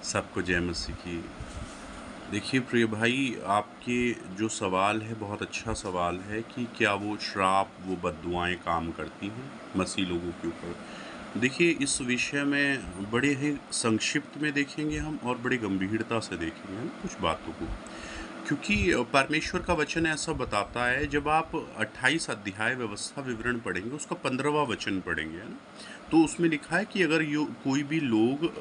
सबको जय मसीह की। देखिए प्रिय भाई, आपके जो सवाल है बहुत अच्छा सवाल है कि क्या वो श्राप, वो बद्दुआएँ काम करती हैं मसीह लोगों के ऊपर? देखिए इस विषय में बड़े ही संक्षिप्त में देखेंगे हम और बड़ी गंभीरता से देखेंगे, है ना, कुछ बातों को। क्योंकि परमेश्वर का वचन ऐसा बताता है, जब आप 28 अध्याय व्यवस्था विवरण पढ़ेंगे, उसका 15वां वचन पढ़ेंगे, है ना? तो उसमें लिखा है कि अगर यो कोई भी लोग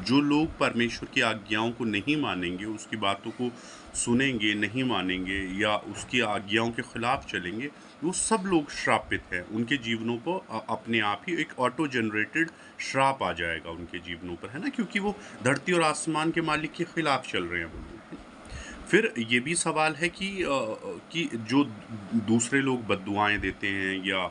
जो लोग परमेश्वर की आज्ञाओं को नहीं मानेंगे, उसकी बातों को सुनेंगे, नहीं मानेंगे या उसकी आज्ञाओं के खिलाफ चलेंगे, वो सब लोग श्रापित हैं। उनके जीवनों को अपने आप ही एक ऑटो जनरेटेड श्राप आ जाएगा उनके जीवनों पर, है ना? क्योंकि वो धरती और आसमान के मालिक के खिलाफ चल रहे हैं वो लोग, है ना? फिर ये भी सवाल है कि जो दूसरे लोग बद्दुआएँ देते हैं या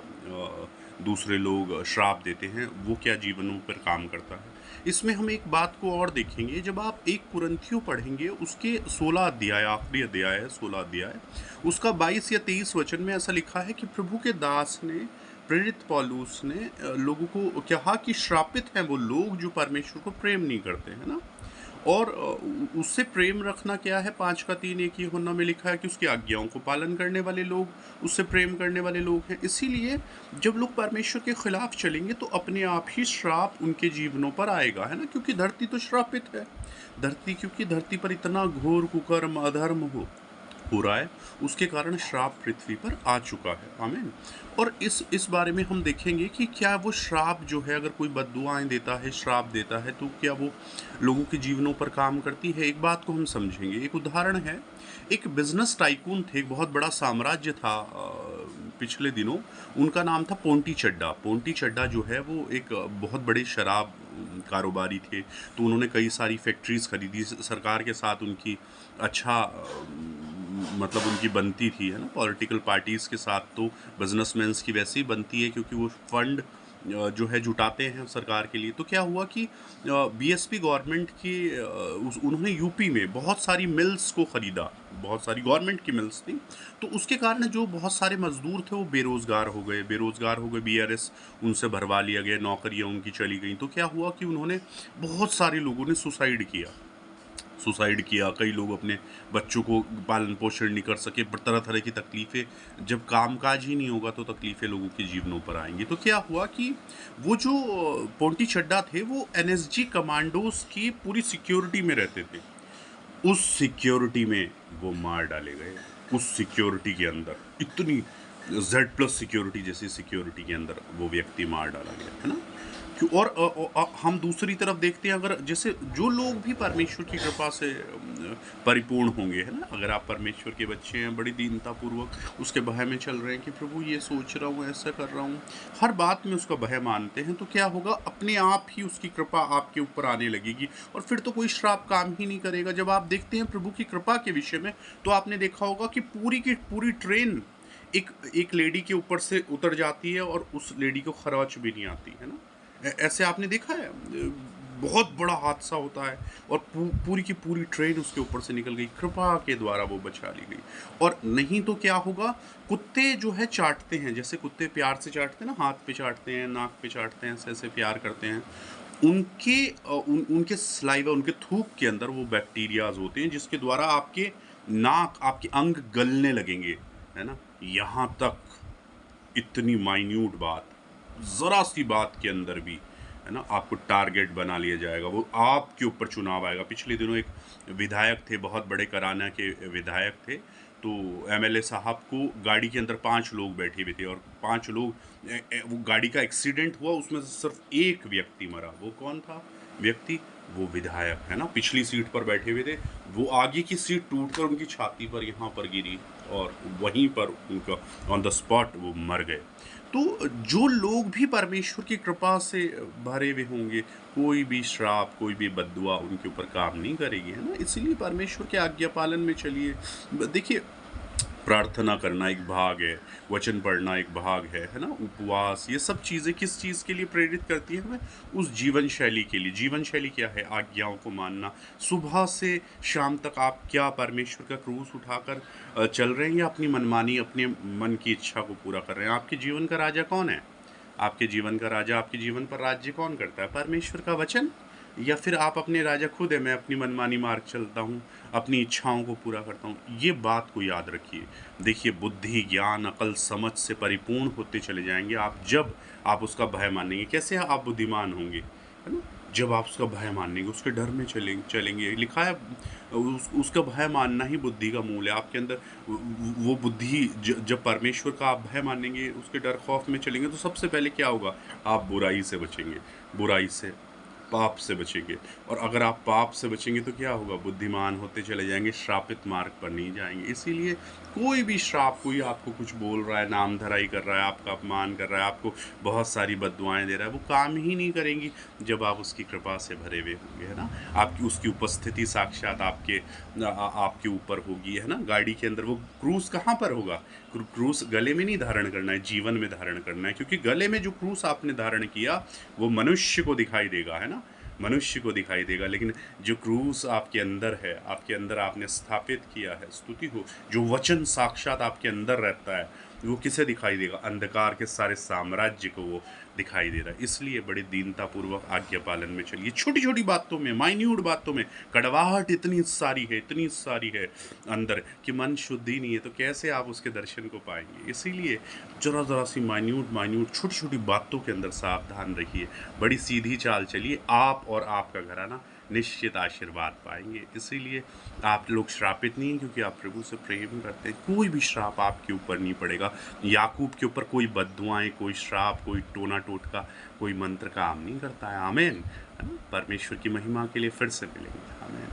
दूसरे लोग श्राप देते हैं, वो क्या जीवनों पर काम करता है? इसमें हम एक बात को और देखेंगे, जब आप 1 कुरिन्थियों पढ़ेंगे, उसके 16 अध्याय, आखिरी अध्याय है 16 अध्याय, उसका 22 या 23 वचन में ऐसा लिखा है कि प्रभु के दास ने, प्रेरित पौलुस ने लोगों को कहा कि श्रापित हैं वो लोग जो परमेश्वर को प्रेम नहीं करते, है ना? और उससे प्रेम रखना क्या है? 5 का 3 एक ही होना में लिखा है कि उसकी आज्ञाओं को पालन करने वाले लोग उससे प्रेम करने वाले लोग हैं। इसीलिए जब लोग परमेश्वर के खिलाफ चलेंगे तो अपने आप ही श्राप उनके जीवनों पर आएगा, है ना? क्योंकि धरती तो श्रापित है। क्योंकि धरती पर इतना घोर कुकर्म अधर्म हो रहा है, उसके कारण श्राप पृथ्वी पर आ चुका है। आमीन। और इस बारे में हम देखेंगे कि क्या वो श्राप जो है, अगर कोई बद्दुआएं देता है, श्राप देता है, तो क्या वो लोगों के जीवनों पर काम करती है? एक बात को हम समझेंगे। एक उदाहरण है, एक बिजनेस टाइकून थे, एक बहुत बड़ा साम्राज्य था पिछले दिनों। उनका नाम था पोंटी चड्डा। पोंटी चड्डा जो है वो एक बहुत बड़े शराब कारोबारी थे। तो उन्होंने कई सारी फैक्ट्रीज खरीदी, सरकार के साथ उनकी अच्छा मतलब उनकी बनती थी, है ना? पॉलिटिकल पार्टीज़ के साथ तो बिजनेसमैन्स की वैसे ही बनती है, क्योंकि वो फंड जो है जुटाते हैं सरकार के लिए। तो क्या हुआ कि बीएसपी गवर्नमेंट की उन्होंने यूपी में बहुत सारी मिल्स को ख़रीदा, बहुत सारी गवर्नमेंट की मिल्स थी। तो उसके कारण जो बहुत सारे मजदूर थे वो बेरोज़गार हो गए, बीआरएस उनसे भरवा लिया गया, नौकरियां उनकी चली गई। तो क्या हुआ कि उन्होंने, बहुत सारे लोगों ने सुसाइड किया। कई लोग अपने बच्चों को पालन पोषण नहीं कर सके, पर तरह तरह की तकलीफ़ें, जब कामकाज ही नहीं होगा तो तकलीफ़ें लोगों के जीवनों पर आएंगी। तो क्या हुआ कि वो जो पोंटी चड्डा थे, वो एनएसजी कमांडोज की पूरी सिक्योरिटी में रहते थे। उस सिक्योरिटी में वो मार डाले गए। उस सिक्योरिटी के अंदर, इतनी जेड प्लस सिक्योरिटी जैसी सिक्योरिटी के अंदर वो व्यक्ति मार डाला गया, है ना? और हम दूसरी तरफ देखते हैं, अगर जैसे जो लोग भी परमेश्वर की कृपा से परिपूर्ण होंगे, है ना? अगर आप परमेश्वर के बच्चे हैं, बड़ी दीनतापूर्वक उसके भय में चल रहे हैं कि प्रभु ये सोच रहा हूँ, ऐसा कर रहा हूँ, हर बात में उसका भय मानते हैं, तो क्या होगा? अपने आप ही उसकी कृपा आपके ऊपर आने लगेगी और फिर तो कोई श्राप काम ही नहीं करेगा। जब आप देखते हैं प्रभु की कृपा के विषय में, तो आपने देखा होगा कि पूरी की पूरी ट्रेन एक एक लेडी के ऊपर से उतर जाती है और उस लेडी को खरोच भी नहीं आती, है ना? ऐसे आपने देखा है? बहुत बड़ा हादसा होता है और पूरी की पूरी ट्रेन उसके ऊपर से निकल गई, कृपा के द्वारा वो बचा ली गई। और नहीं तो क्या होगा? कुत्ते जो है चाटते हैं, जैसे कुत्ते प्यार से चाटते हैं ना, हाथ पे चाटते हैं, नाक पे चाटते हैं, ऐसे ऐसे प्यार करते हैं। उनके सलाइवा, उनके थूक के अंदर वो बैक्टीरियाज होते हैं, जिसके द्वारा आपके नाक, आपके अंग गलने लगेंगे, है ना? यहाँ तक, इतनी माइन्यूट बात, ज़रा सी बात के अंदर भी, है ना, आपको टारगेट बना लिया जाएगा। वो आपके ऊपर चुनाव आएगा। पिछले दिनों एक विधायक थे, बहुत बड़े कराना के विधायक थे। तो एमएलए साहब को गाड़ी के अंदर 5 लोग बैठे हुए थे और 5 लोग, वो गाड़ी का एक्सीडेंट हुआ, उसमें से सिर्फ एक व्यक्ति मरा। वो कौन था व्यक्ति? वो विधायक, है ना, पिछली सीट पर बैठे हुए थे। वो आगे की सीट टूटकर उनकी छाती पर यहाँ पर गिरी और वहीं पर उनका ऑन द स्पॉट वो मर गए। तो जो लोग भी परमेश्वर की कृपा से भरे हुए होंगे, कोई भी श्राप, कोई भी बद्दुआ उनके ऊपर काम नहीं करेगी, है ना? इसीलिए परमेश्वर के आज्ञा पालन में चलिए। देखिए, प्रार्थना करना एक भाग है, वचन पढ़ना एक भाग है ना? उपवास, ये सब चीज़ें किस चीज़ के लिए प्रेरित करती हैं हमें? उस जीवन शैली के लिए। जीवन शैली क्या है? आज्ञाओं को मानना। सुबह से शाम तक आप क्या परमेश्वर का क्रूस उठाकर चल रहे हैं, या अपनी मनमानी, अपने मन की इच्छा को पूरा कर रहे हैं? आपके जीवन का राजा कौन है? आपके जीवन का राजा, आपके जीवन पर राज्य कौन करता है? परमेश्वर का वचन, या फिर आप अपने राजा खुद हैं, मैं अपनी मनमानी मार्ग चलता हूँ, अपनी इच्छाओं को पूरा करता हूँ। ये बात को याद रखिए। देखिए, बुद्धि, ज्ञान, अकल, समझ से परिपूर्ण होते चले जाएँगे आप जब आप उसका भय मानेंगे। कैसे आप बुद्धिमान होंगे, है ना? जब आप उसका भय मानेंगे, उसके डर में चलेंगे। लिखा है उसका भय मानना ही बुद्धि का मूल है। आपके अंदर वो बुद्धि जब परमेश्वर का आप भय मानेंगे, उसके डर खौफ में चलेंगे, तो सबसे पहले क्या होगा? आप बुराई से बचेंगे, बुराई से, पाप से बचेंगे। और अगर आप पाप से बचेंगे तो क्या होगा? बुद्धिमान होते चले जाएंगे, श्रापित मार्ग पर नहीं जाएंगे। इसीलिए कोई भी श्राप, कोई आपको कुछ बोल रहा है, नाम धराई कर रहा है, आपका अपमान कर रहा है, आपको बहुत सारी बद्दुआएं दे रहा है, वो काम ही नहीं करेंगी जब आप उसकी कृपा से भरे हुए होंगे, है ना? आपकी उसकी उपस्थिति साक्षात आपके ऊपर होगी, है ना? गाड़ी के अंदर वो क्रूस कहाँ पर होगा? क्रूस गले में नहीं धारण करना है, जीवन में धारण करना है। क्योंकि गले में जो क्रूस आपने धारण किया, वो मनुष्य को दिखाई देगा, है ना? मनुष्य को दिखाई देगा। लेकिन जो क्रूस आपके अंदर है, आपके अंदर आपने स्थापित किया है, स्तुति हो, जो वचन साक्षात आपके अंदर रहता है, वो किसे दिखाई देगा? अंधकार के सारे साम्राज्य को वो दिखाई दे रहा है। इसलिए बड़ी दीनतापूर्वक आज्ञा पालन में चलिए। छोटी छोटी बातों में, माइन्यूट बातों में कड़वाहट इतनी सारी है, इतनी सारी है अंदर, कि मन शुद्ध ही नहीं है, तो कैसे आप उसके दर्शन को पाएंगे? इसीलिए जरा जरा सी माइन्यूट छोटी छोटी बातों के अंदर सावधान रहिए। बड़ी सीधी चाल चलिए, आप और आपका घराना निश्चित आशीर्वाद पाएंगे। इसीलिए आप लोग श्रापित नहीं हैं, क्योंकि आप प्रभु से प्रेम करते हैं। कोई भी श्राप आपके ऊपर नहीं पड़ेगा। याकूब के ऊपर कोई बद्दुआएं, कोई श्राप, कोई टोना टोटका, कोई मंत्र काम नहीं करता है। आमीन। है ना? परमेश्वर की महिमा के लिए फिर से मिलेंगे। आमीन।